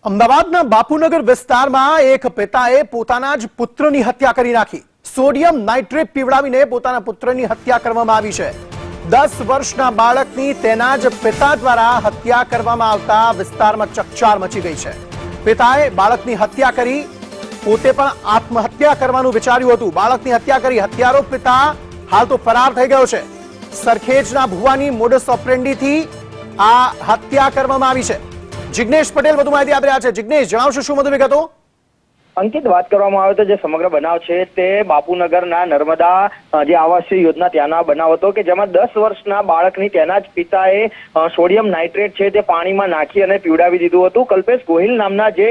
અમદાવાદના બાપુનગર વિસ્તારમાં એક પિતાએ પોતાના જ પુત્રની હત્યા કરી નાખી। સોડિયમ નાઇટ્રેટ પીવડાવીને પોતાના પુત્રની હત્યા કરવામાં આવી છે। 10 વર્ષના બાળકની તેના જ પિતા દ્વારા હત્યા કરવામાં આવતા વિસ્તારમાં ચકચાર મચી ગઈ છે। પિતાએ બાળકની હત્યા કરી, પોતે પણ આત્મહત્યા કરવાનું વિચાર્યું હતું। બાળકની હત્યા કરી હત્યારો પિતા હાલ તો ફરાર થઈ ગયો છે। સરખેજના ભુવાની મોડસ ઓપરેન્ડીથી આ હત્યા કરવામાં આવી છે। जिग्नेश पटेल વધુ માહિતી આપી રહ્યા છે। जिग्नेश, જણાવશો શું વધુ વિગતો? અંકિત, વાત કરવામાં આવે તો જે સમગ્ર બનાવ છે તે બાપુનગરના નર્મદા જે આવાસીય યોજના ત્યાંના બનાવ હતો કે જેમાં 10 વર્ષના બાળકની તેના જ પિતાએ સોડિયમ નાઇટ્રેટ છે તે પાણીમાં નાખી અને પીવડાવી દીધું હતું। કલ્પેશ ગોહિલ નામના જે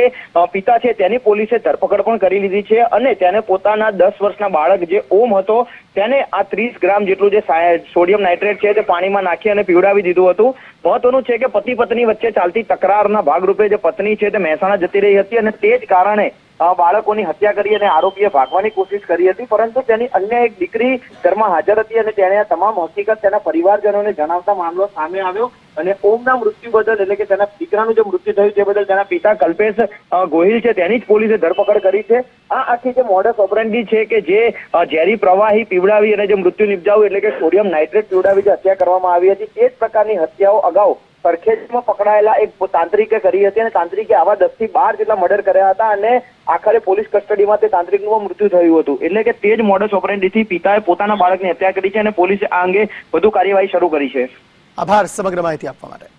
પિતા છે તેની પોલીસે ધરપકડ પણ કરી લીધી છે અને તેને પોતાના 10 વર્ષના બાળક જે ઓમ હતો તેને આ 30 ગ્રામ જેટલું જે સોડિયમ નાઇટ્રેટ છે તે પાણીમાં નાખી અને પીવડાવી દીધું હતું। મહત્વનું છે કે પતિ પત્ની વચ્ચે ચાલતી તકરારના ભાગરૂપે જે પત્ની છે તે મહેસાણા જતી રહી હતી અને તે જ કારણે બાળકોની હત્યા કરી અને આરોપીએ ભાગવાની કોશિશ કરી હતી, પરંતુ તેની અન્ય એક દીકરી ઘરમાં હાજર હતી અને તેણે આ તમામ હકીકત તેના પરિવારજનોને જણાવતા મામલો સામે આવ્યો અને ઓમના મૃત્યુ બદલ એટલે કે તેના દીકરાનું જે મૃત્યુ થયું તે બદલ તેના પિતા કલ્પેશ ગોહિલ છે તેની જ પોલીસે ધરપકડ કરી છે। આ આખી જે મોડસ ઓપરેન્ડી છે કે જે ઝેરી પ્રવાહી પીવડાવી અને જે મૃત્યુ નિપજાવ્યું એટલે કે સોડિયમ નાઇટ્રેટ પીવડાવી જે હત્યા કરવામાં આવી હતી તે જ પ્રકારની હત્યાઓ અગાઉ સરખેજમાં પકડાયેલા એક તાંત્રિકે કરી હતી અને તાંત્રિકે આવા 10 થી 12 જેટલા મર્ડર કર્યા હતા અને આખરે પોલીસ કસ્ટડીમાં તે તાંત્રિકનું મૃત્યુ થયું હતું। એટલે કે તે જ મોડસ ઓપરેન્ડીથી પિતાએ પોતાના બાળકની હત્યા કરી છે અને પોલીસે આ અંગે વધુ કાર્યવાહી શરૂ કરી છે। આભાર સમગ્ર માહિતી આપવા માટે।